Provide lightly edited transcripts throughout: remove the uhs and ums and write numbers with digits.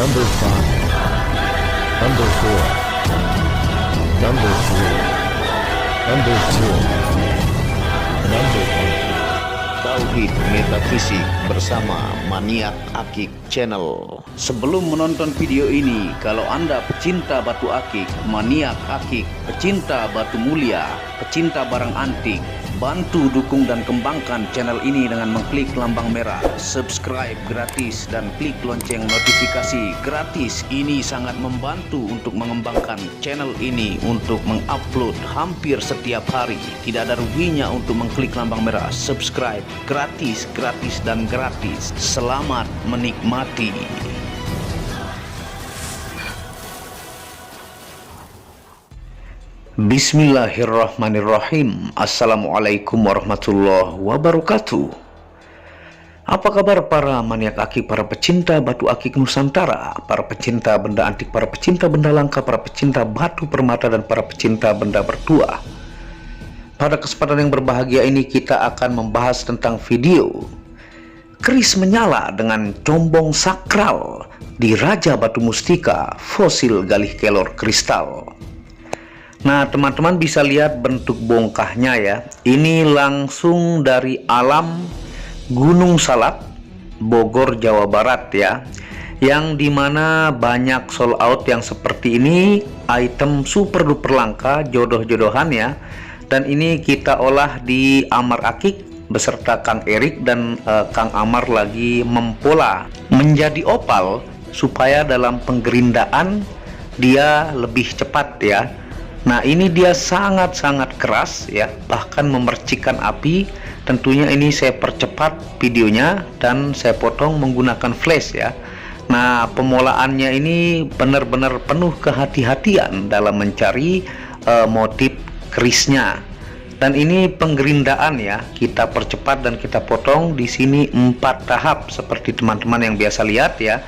Number 5, Number 4, Number 3, Number 2, Number 1. Tauhid Metafisik bersama Maniak Akik Channel. Sebelum menonton video ini, kalau Anda pecinta batu akik, maniak akik, pecinta batu mulia, pecinta barang antik, bantu dukung dan kembangkan channel ini dengan mengklik lambang merah subscribe gratis dan klik lonceng notifikasi gratis. Ini sangat membantu untuk mengembangkan channel ini untuk mengupload hampir setiap hari. Tidak ada ruginya untuk mengklik lambang merah subscribe, gratis dan gratis. Selamat menikmati. Bismillahirrahmanirrahim. Assalamualaikum warahmatullahi wabarakatuh. Apa kabar para maniak akik, para pecinta batu akik Nusantara, para pecinta benda antik, para pecinta benda langka, para pecinta batu permata, dan para pecinta benda bertuah? Pada kesempatan yang berbahagia ini kita akan membahas tentang video keris menyala dengan combong sakral di Raja Batu Mustika fosil galih kelor kristal. Nah, teman-teman bisa lihat bentuk bongkahnya ya. Ini langsung dari alam Gunung Salak, Bogor, Jawa Barat ya. Yang dimana banyak sold out yang seperti ini, item super duper langka, jodoh-jodohan ya. Dan ini kita olah di Amar Akik beserta Kang Erik dan Kang Amar lagi mempola menjadi opal supaya dalam penggerindaan dia lebih cepat ya. Nah, ini dia sangat-sangat keras ya, bahkan memercikan api. Tentunya ini saya percepat videonya dan saya potong menggunakan flash ya. Nah, pemolaannya ini benar-benar penuh kehati-hatian dalam mencari motif kerisnya. Dan ini penggerindaan ya, kita percepat dan kita potong di sini 4 tahap seperti teman-teman yang biasa lihat ya.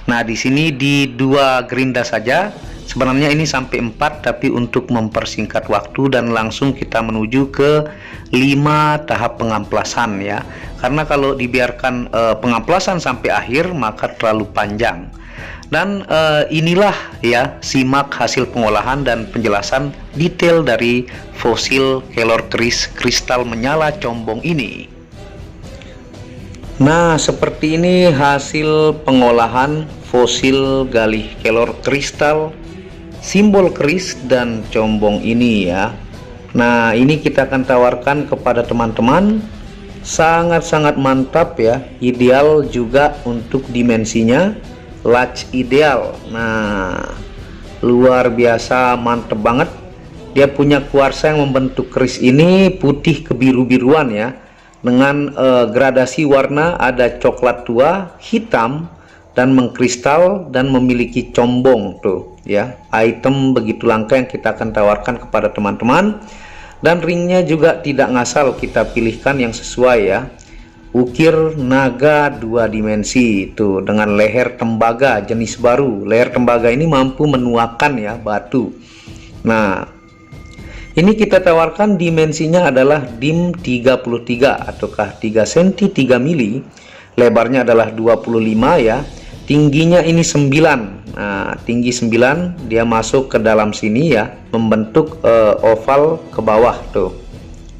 Nah, di sini di 2 gerinda saja. Sebenarnya ini sampai 4, tapi untuk mempersingkat waktu dan langsung kita menuju ke 5 tahap pengamplasan ya. Karena kalau dibiarkan pengamplasan sampai akhir maka terlalu panjang. Dan inilah ya, simak hasil pengolahan dan penjelasan detail dari fosil kelor keris kristal menyala combong ini. Nah, seperti ini hasil pengolahan fosil galih kelor kristal simbol keris dan combong ini ya. Nah, ini kita akan tawarkan kepada teman-teman. Sangat-sangat mantap ya, ideal juga untuk dimensinya, latch ideal. Nah, luar biasa mantep banget. Dia punya kuarsa yang membentuk keris ini putih kebiru-biruan ya, dengan gradasi warna ada coklat tua, hitam, dan mengkristal, dan memiliki combong tuh ya. Item begitu langka yang kita akan tawarkan kepada teman-teman. Dan ringnya juga tidak ngasal, kita pilihkan yang sesuai ya. Ukir naga 2 dimensi tuh dengan leher tembaga jenis baru. Leher tembaga ini mampu menuakan ya batu. Nah, ini kita tawarkan dimensinya adalah dim 33 ataukah 3 cm 3 mili. Lebarnya adalah 25 ya. Tingginya ini 9. Nah, tinggi 9, dia masuk ke dalam sini ya, membentuk oval ke bawah tuh.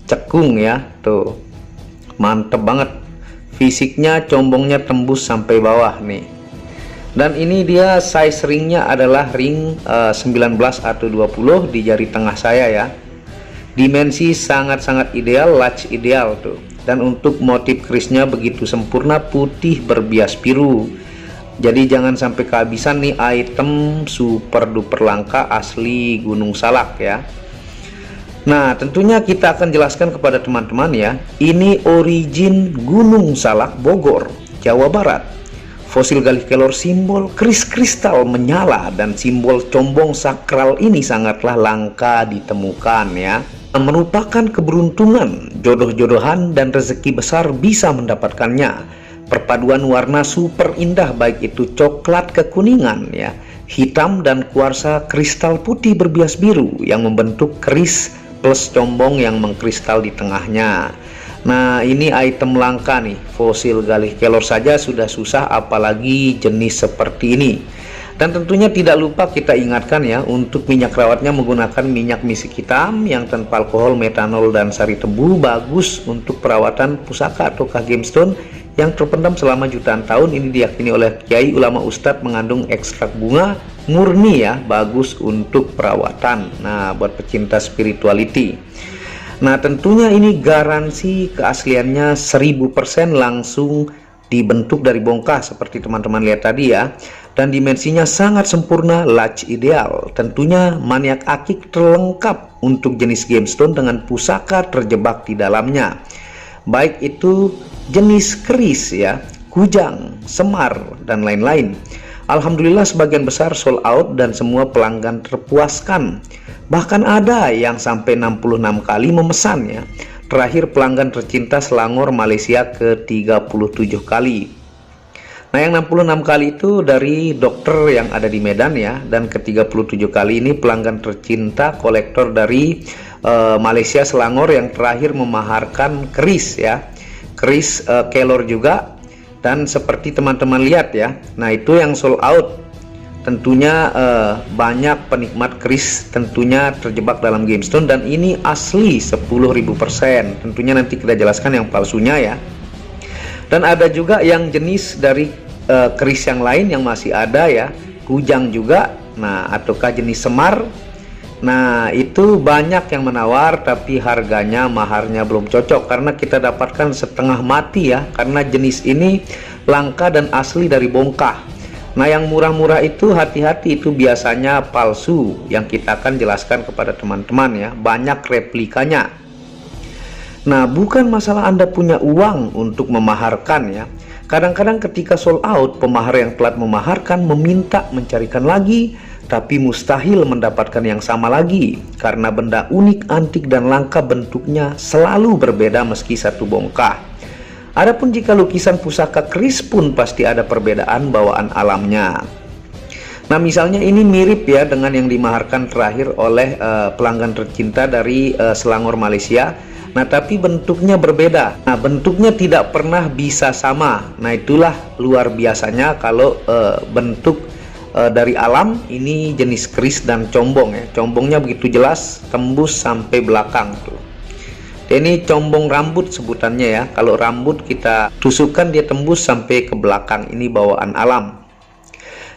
Cekung ya, tuh. Mantep banget. Fisiknya combongnya tembus sampai bawah nih. Dan ini dia size ringnya adalah ring 19 atau 20 di jari tengah saya ya. Dimensi sangat-sangat ideal, latch ideal tuh. Dan untuk motif kerisnya begitu sempurna, putih berbias biru. Jadi jangan sampai kehabisan nih item super duper langka asli Gunung Salak ya. Nah, tentunya kita akan jelaskan kepada teman-teman ya. Ini origin Gunung Salak, Bogor, Jawa Barat. Fosil galih kelor simbol keris kristal menyala dan simbol combong sakral ini sangatlah langka ditemukan ya. Merupakan keberuntungan, jodoh-jodohan, dan rezeki besar bisa mendapatkannya. Perpaduan warna super indah, baik itu coklat kekuningan ya, hitam, dan kuarsa kristal putih berbias biru yang membentuk keris plus combong yang mengkristal di tengahnya. Nah, ini item langka nih, fosil galih kelor saja sudah susah, apalagi jenis seperti ini. Dan tentunya tidak lupa kita ingatkan ya, untuk minyak rawatnya menggunakan minyak misik hitam yang tanpa alkohol, metanol, dan sari tebu. Bagus untuk perawatan pusaka ataukah gemstone yang terpendam selama jutaan tahun. Ini diyakini oleh kiai, ulama, ustadz, mengandung ekstrak bunga murni ya, bagus untuk perawatan. Nah, buat pecinta spirituality. Nah, tentunya ini garansi keasliannya 1000% langsung dibentuk dari bongkah seperti teman-teman lihat tadi ya. Dan dimensinya sangat sempurna, large ideal. Tentunya maniak akik terlengkap untuk jenis gemstone dengan pusaka terjebak di dalamnya. Baik itu jenis keris ya, kujang, semar, dan lain-lain. Alhamdulillah sebagian besar sold out dan semua pelanggan terpuaskan. Bahkan ada yang sampai 66 kali memesan ya. Terakhir pelanggan tercinta Selangor Malaysia ke 37 kali. Nah, yang 66 kali itu dari dokter yang ada di Medan ya, dan ke 37 kali ini pelanggan tercinta kolektor dari Malaysia Selangor yang terakhir memaharkan keris ya, keris kelor juga. Dan seperti teman-teman lihat ya, nah itu yang sold out. Tentunya banyak penikmat keris tentunya terjebak dalam gemstone, dan ini asli 10.000%. Tentunya nanti kita jelaskan yang palsunya ya. Dan ada juga yang jenis dari keris yang lain yang masih ada ya, kujang juga, nah ataukah jenis semar. Nah, itu banyak yang menawar, tapi harganya, maharnya belum cocok karena kita dapatkan setengah mati ya, karena jenis ini langka dan asli dari bongkah. Nah, yang murah-murah itu hati-hati, itu biasanya palsu, yang kita akan jelaskan kepada teman-teman ya, banyak replikanya. Nah, bukan masalah Anda punya uang untuk memaharkan ya. Kadang-kadang ketika sold out, pemahar yang telah memaharkan meminta mencarikan lagi, tapi mustahil mendapatkan yang sama lagi karena benda unik, antik, dan langka bentuknya selalu berbeda meski satu bongkah. Adapun jika lukisan pusaka keris pun pasti ada perbedaan bawaan alamnya. Nah, misalnya ini mirip ya dengan yang dimaharkan terakhir oleh pelanggan tercinta dari Selangor Malaysia. Nah, tapi bentuknya berbeda. Nah, bentuknya tidak pernah bisa sama. Nah, itulah luar biasanya kalau bentuk dari alam. Ini jenis keris dan combong ya. Combongnya begitu jelas, tembus sampai belakang tuh. Ini combong rambut sebutannya ya. Kalau rambut kita tusukkan dia tembus sampai ke belakang. Ini bawaan alam.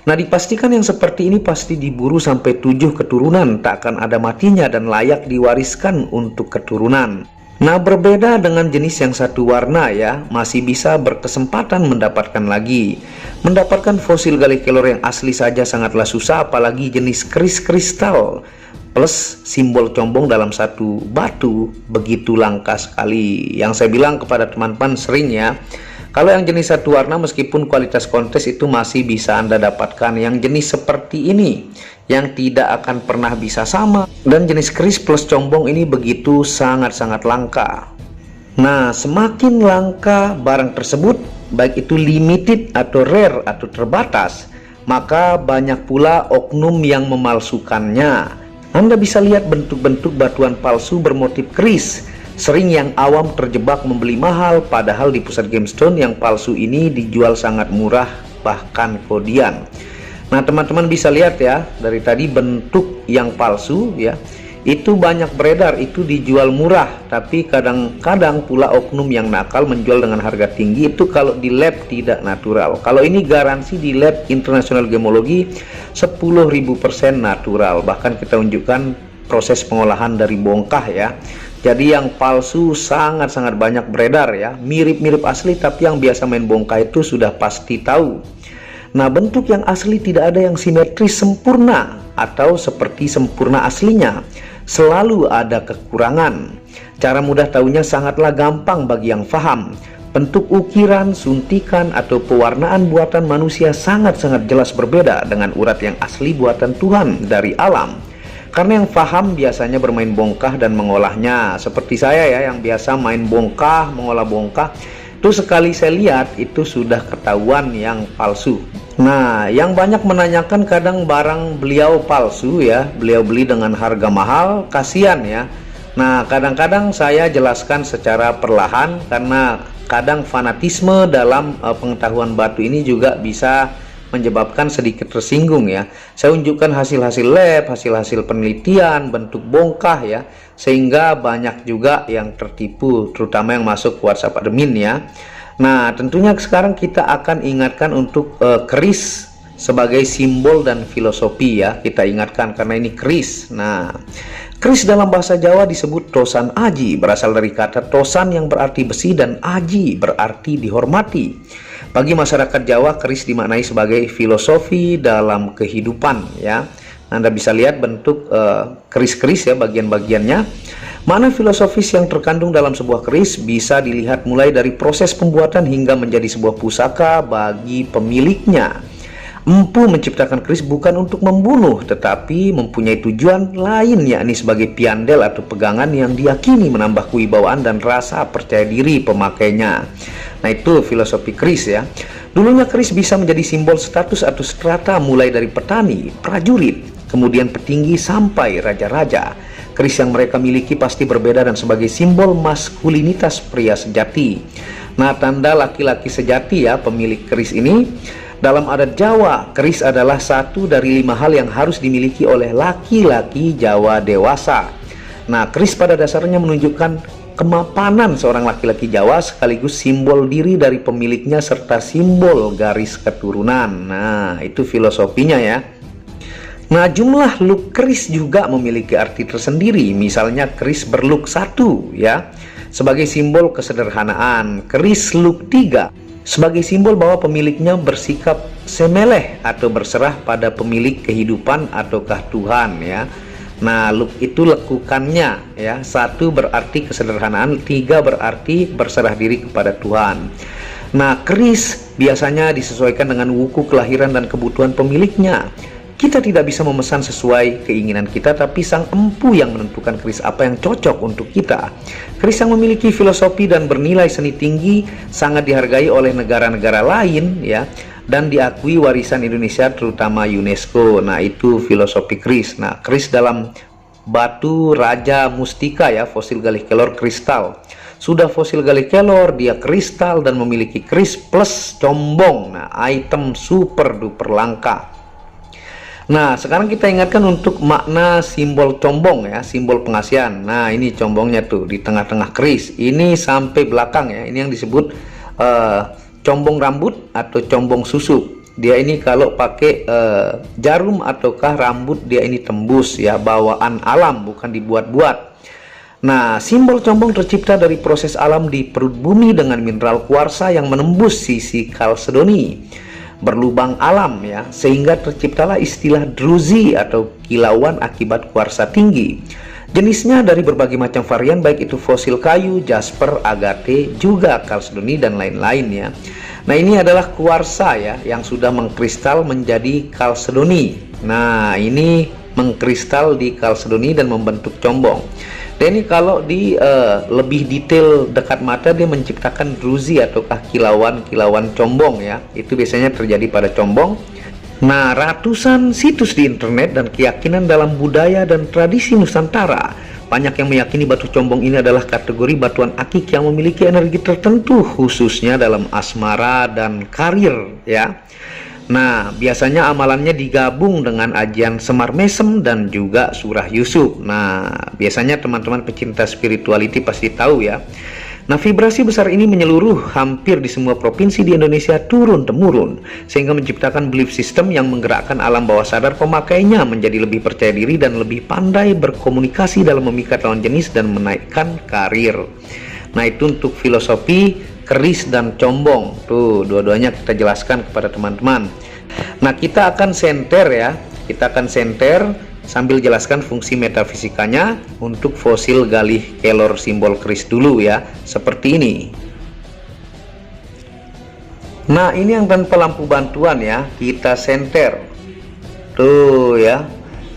Nah, dipastikan yang seperti ini pasti diburu sampai 7 keturunan, tak akan ada matinya dan layak diwariskan untuk keturunan. Nah, berbeda dengan jenis yang satu warna ya, masih bisa berkesempatan mendapatkan lagi. Mendapatkan fosil galih kelor yang asli saja sangatlah susah, apalagi jenis keris kristal plus simbol combong dalam satu batu, begitu langka sekali. Yang saya bilang kepada teman-teman sering ya, kalau yang jenis satu warna meskipun kualitas kontes itu masih bisa Anda dapatkan. Yang jenis seperti ini yang tidak akan pernah bisa sama, dan jenis keris plus combong ini begitu sangat-sangat langka. Nah, semakin langka barang tersebut, baik itu limited atau rare atau terbatas, maka banyak pula oknum yang memalsukannya. Anda bisa lihat bentuk-bentuk batuan palsu bermotif keris. Sering yang awam terjebak membeli mahal, padahal di pusat gemstone yang palsu ini dijual sangat murah, bahkan kodian. Nah, teman-teman bisa lihat ya, dari tadi bentuk yang palsu ya, itu banyak beredar, itu dijual murah. Tapi kadang-kadang pula oknum yang nakal menjual dengan harga tinggi, itu kalau di lab tidak natural. Kalau ini garansi di lab internasional gemologi 10.000% natural. Bahkan kita unjukkan proses pengolahan dari bongkah ya. Jadi yang palsu sangat-sangat banyak beredar ya, mirip-mirip asli, tapi yang biasa main bongkah itu sudah pasti tahu. Nah, bentuk yang asli tidak ada yang simetris sempurna atau seperti sempurna aslinya. Selalu ada kekurangan. Cara mudah tahunya sangatlah gampang bagi yang paham. Bentuk ukiran, suntikan, atau pewarnaan buatan manusia sangat-sangat jelas berbeda dengan urat yang asli buatan Tuhan dari alam. Karena yang paham biasanya bermain bongkah dan mengolahnya. Seperti saya ya, yang biasa main bongkah, mengolah bongkah, itu sekali saya lihat itu sudah ketahuan yang palsu. Nah, yang banyak menanyakan kadang barang beliau palsu ya, beliau beli dengan harga mahal, kasihan ya. Nah, kadang-kadang saya jelaskan secara perlahan karena kadang fanatisme dalam pengetahuan batu ini juga bisa menyebabkan sedikit tersinggung ya. Saya unjukkan hasil-hasil lab, hasil-hasil penelitian, bentuk bongkah ya, sehingga banyak juga yang tertipu, terutama yang masuk WhatsApp admin ya. Nah, tentunya sekarang kita akan ingatkan untuk keris sebagai simbol dan filosofi ya. Kita ingatkan karena ini keris. Nah, keris dalam bahasa Jawa disebut tosan aji, berasal dari kata tosan yang berarti besi dan aji berarti dihormati. Bagi masyarakat Jawa, keris dimaknai sebagai filosofi dalam kehidupan ya. Anda bisa lihat bentuk keris-keris ya, bagian-bagiannya. Makna filosofis yang terkandung dalam sebuah keris bisa dilihat mulai dari proses pembuatan hingga menjadi sebuah pusaka bagi pemiliknya. Empu menciptakan keris bukan untuk membunuh, tetapi mempunyai tujuan lain, yakni sebagai piandel atau pegangan yang diyakini menambah kewibawaan dan rasa percaya diri pemakainya. Nah, itu filosofi keris ya. Dulunya keris bisa menjadi simbol status atau strata mulai dari petani, prajurit, kemudian petinggi sampai raja-raja. Keris yang mereka miliki pasti berbeda dan sebagai simbol maskulinitas pria sejati. Nah, tanda laki-laki sejati ya pemilik keris ini. Dalam adat Jawa, keris adalah satu dari 5 hal yang harus dimiliki oleh laki-laki Jawa dewasa. Nah, keris pada dasarnya menunjukkan kemapanan seorang laki-laki Jawa sekaligus simbol diri dari pemiliknya serta simbol garis keturunan. Nah, itu filosofinya ya. Nah, jumlah luk keris juga memiliki arti tersendiri. Misalnya keris berluk 1 ya, sebagai simbol kesederhanaan. Keris luk 3 sebagai simbol bahwa pemiliknya bersikap semeleh atau berserah pada pemilik kehidupan ataukah Tuhan ya. Nah, luk itu lekukannya ya. 1 berarti kesederhanaan, 3 berarti berserah diri kepada Tuhan. Nah, keris biasanya disesuaikan dengan wuku kelahiran dan kebutuhan pemiliknya. Kita tidak bisa memesan sesuai keinginan kita, tapi sang empu yang menentukan keris apa yang cocok untuk kita. Keris yang memiliki filosofi dan bernilai seni tinggi sangat dihargai oleh negara-negara lain ya, dan diakui warisan Indonesia terutama UNESCO. Nah, itu filosofi keris. Nah, keris dalam batu Raja Mustika ya, fosil Galih Kelor kristal. Sudah fosil Galih Kelor, dia kristal dan memiliki keris plus combong. Nah, item super duper langka. Nah, sekarang kita ingatkan untuk makna simbol combong ya, simbol pengasihan. Nah, ini combongnya tuh di tengah-tengah keris. Ini sampai belakang ya. Ini yang disebut combong rambut atau combong susuk. Dia ini kalau pakai jarum ataukah rambut, dia ini tembus ya, bawaan alam, bukan dibuat-buat. Nah, simbol combong tercipta dari proses alam di perut bumi dengan mineral kuarsa yang menembus sisi kalsedoni, berlubang alam ya, sehingga terciptalah istilah druzi atau kilauan akibat kuarsa tinggi. Jenisnya dari berbagai macam varian, baik itu fosil kayu, jasper, agate, juga kalsedoni dan lain-lain ya. Nah, ini adalah kuarsa ya yang sudah mengkristal menjadi kalsedoni. Nah, ini mengkristal di kalsedoni dan membentuk combong. Dan ini kalau di lebih detail dekat mata, dia menciptakan druzi ataukah kilauan-kilauan combong ya. Itu biasanya terjadi pada combong. Nah, ratusan situs di internet dan keyakinan dalam budaya dan tradisi Nusantara banyak yang meyakini batu combong ini adalah kategori batuan akik yang memiliki energi tertentu, khususnya dalam asmara dan karir ya. Nah, biasanya amalannya digabung dengan ajian Semar Mesem dan juga Surah Yusuf. Nah, biasanya teman-teman pecinta spirituality pasti tahu ya. Nah, vibrasi besar ini menyeluruh hampir di semua provinsi di Indonesia turun-temurun, sehingga menciptakan belief system yang menggerakkan alam bawah sadar pemakainya menjadi lebih percaya diri dan lebih pandai berkomunikasi dalam memikat lawan jenis dan menaikkan karir. Nah, itu untuk filosofi keris dan combong. Tuh, dua-duanya kita jelaskan kepada teman-teman. Nah, kita akan senter ya. Kita akan senter sambil jelaskan fungsi metafisikanya untuk fosil Galih Kelor simbol keris dulu ya. Seperti ini. Nah, ini yang tanpa lampu bantuan ya. Kita senter. Tuh ya.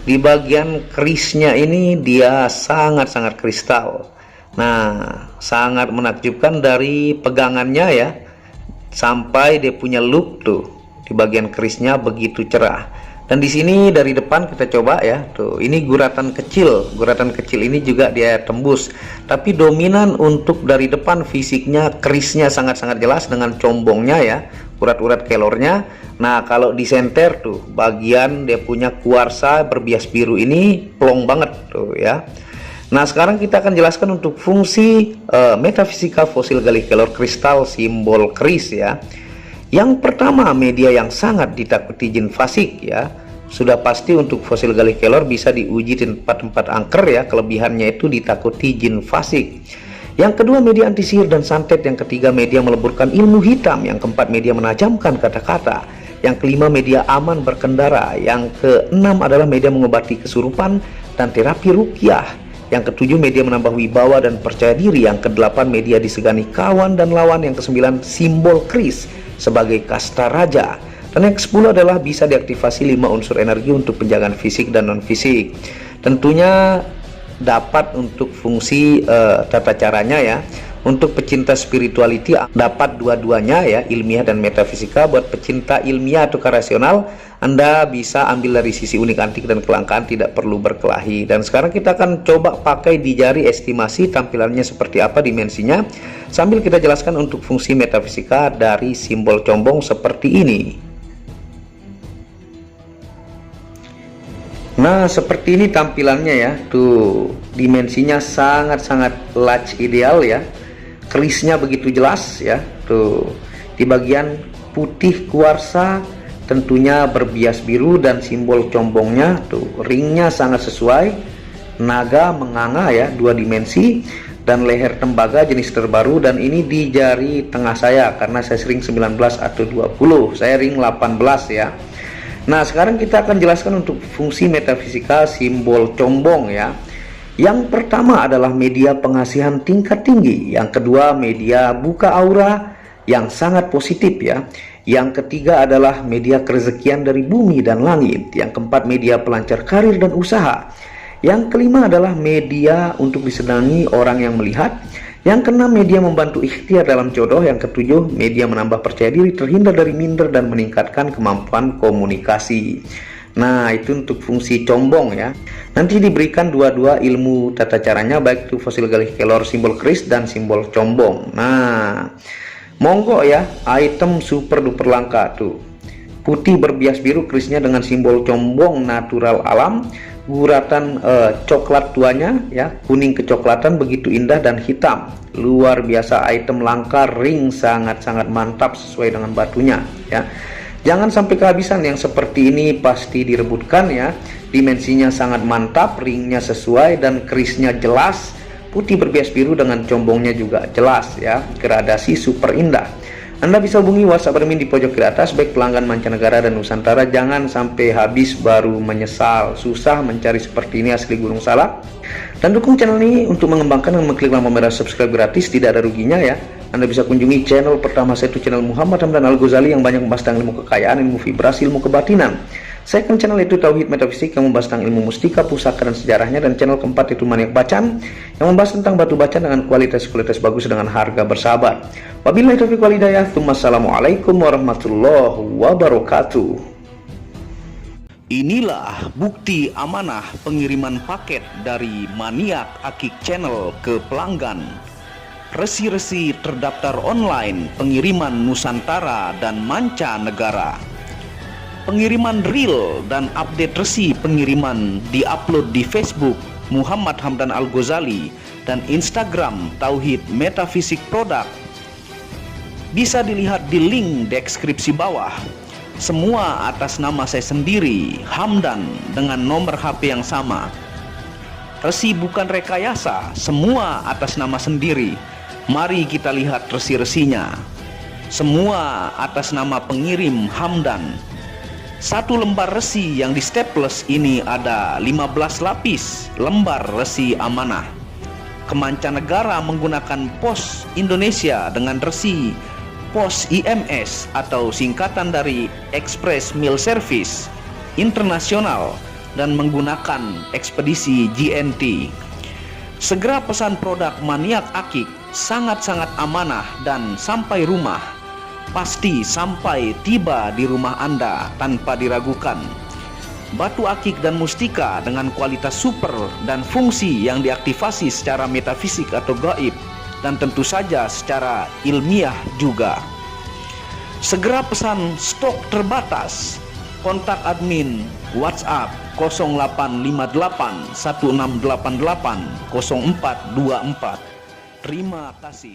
Di bagian kerisnya ini dia sangat-sangat kristal. Nah, sangat menakjubkan dari pegangannya ya, sampai dia punya look tuh di bagian kerisnya begitu cerah. Dan di sini dari depan kita coba ya, tuh ini guratan kecil ini juga dia tembus, tapi dominan untuk dari depan fisiknya, kerisnya sangat-sangat jelas dengan combongnya ya, urat-urat kelornya. Nah kalau di senter tuh bagian dia punya kuarsa berbias biru ini plong banget tuh ya. Nah sekarang kita akan jelaskan untuk fungsi metafisika fosil galih kelor kristal simbol keris ya. Yang pertama, media yang sangat ditakuti jin fasik ya. Sudah pasti untuk fosil galih kelor bisa diuji di tempat-tempat angker ya, kelebihannya itu ditakuti jin fasik. Yang kedua, media anti sihir dan santet. Yang ketiga, media meleburkan ilmu hitam. Yang keempat, media menajamkan kata-kata. Yang kelima, media aman berkendara. Yang keenam adalah media mengobati kesurupan dan terapi ruqyah. Yang ketujuh, media menambah wibawa dan percaya diri. Yang kedelapan, media disegani kawan dan lawan. Yang kesembilan, simbol keris sebagai kasta raja. Dan yang ke-10 adalah bisa diaktifasi 5 unsur energi untuk penjagaan fisik dan non-fisik. Tentunya dapat untuk fungsi tata caranya ya. Untuk pecinta spirituality dapat dua-duanya ya, ilmiah dan metafisika. Buat pecinta ilmiah atau rasional, Anda bisa ambil dari sisi unik, antik, dan kelangkaan, tidak perlu berkelahi. Dan sekarang kita akan coba pakai di jari estimasi tampilannya seperti apa, dimensinya, sambil kita jelaskan untuk fungsi metafisika dari simbol combong seperti ini. Nah seperti ini tampilannya ya, tuh dimensinya sangat-sangat large ideal ya, kerisnya begitu jelas ya, tuh di bagian putih kuarsa tentunya berbias biru, dan simbol combongnya tuh ringnya sangat sesuai, naga menganga ya, 2 dimensi, dan leher tembaga jenis terbaru. Dan ini di jari tengah saya karena saya ring 19 atau 20, saya ring 18 ya. Nah sekarang kita akan jelaskan untuk fungsi metafisika simbol combong ya. Yang pertama adalah media pengasihan tingkat tinggi. Yang kedua, media buka aura yang sangat positif ya. Yang ketiga adalah media kerezekian dari bumi dan langit. Yang keempat, media pelancar karir dan usaha. Yang kelima adalah media untuk disenangi orang yang melihat. Yang keenam, media membantu ikhtiar dalam jodoh. Yang ketujuh, media menambah percaya diri, terhindar dari minder, dan meningkatkan kemampuan komunikasi. Nah itu untuk fungsi combong ya. Nanti diberikan dua-dua ilmu tata caranya, baik itu fosil galih kelor simbol keris dan simbol combong. Nah monggo ya, item super duper langka tuh, putih berbias biru kerisnya dengan simbol combong natural alam, guratan coklat tuanya ya, kuning kecoklatan begitu indah dan hitam, luar biasa, item langka, ring sangat-sangat mantap sesuai dengan batunya ya. Jangan sampai kehabisan, yang seperti ini pasti direbutkan ya. Dimensinya sangat mantap, ringnya sesuai, dan kerisnya jelas, putih berbias biru dengan combongnya juga jelas ya, gradasi super indah. Anda bisa hubungi WhatsApp admin di pojok kiri atas, baik pelanggan mancanegara dan Nusantara. Jangan sampai habis baru menyesal, susah mencari seperti ini, asli gurung salah. Dan dukung channel ini untuk mengembangkan dengan mengklik lampu merah subscribe gratis, tidak ada ruginya ya. Anda bisa kunjungi channel pertama saya, itu channel Muhammad Hamdan Al-Ghazali, yang banyak membahas tentang ilmu kekayaan, ilmu vibrasi, ilmu kebatinan. Second channel itu Tauhid Metafisik, yang membahas tentang ilmu mustika, pusaka, dan sejarahnya. Dan channel keempat itu Maniak Bacaan, yang membahas tentang batu bacaan dengan kualitas bagus dengan harga bersahabat. Wabillahi taufiq wal hidayah. Wassalamualaikum warahmatullahi wabarakatuh. Inilah bukti amanah pengiriman paket dari Maniak Akik Channel ke pelanggan. Resi-resi terdaftar online pengiriman Nusantara dan mancanegara. Pengiriman real dan update resi pengiriman diupload di Facebook Muhammad Hamdan Al-Ghazali dan Instagram Tauhid Metafisik Produk. Bisa dilihat di link deskripsi bawah. Semua atas nama saya sendiri, Hamdan, dengan nomor HP yang sama. Resi bukan rekayasa, semua atas nama sendiri. Mari kita lihat resi-resinya. Semua atas nama pengirim Hamdan. Satu lembar resi yang di staples ini ada 15 lapis lembar resi amanah. Kemancanegara menggunakan pos Indonesia dengan resi pos IMS atau singkatan dari Express Mail Service Internasional dan menggunakan ekspedisi GNT. Segera pesan produk Maniak Akik, sangat-sangat amanah dan sampai rumah. Pasti sampai tiba di rumah Anda tanpa diragukan. batu akik dan mustika dengan kualitas super dan fungsi yang diaktifasi secara metafisik atau gaib, dan tentu saja secara ilmiah juga. Segera pesan stok terbatas. Kontak admin WhatsApp 0858 1688 0424. Terima kasih.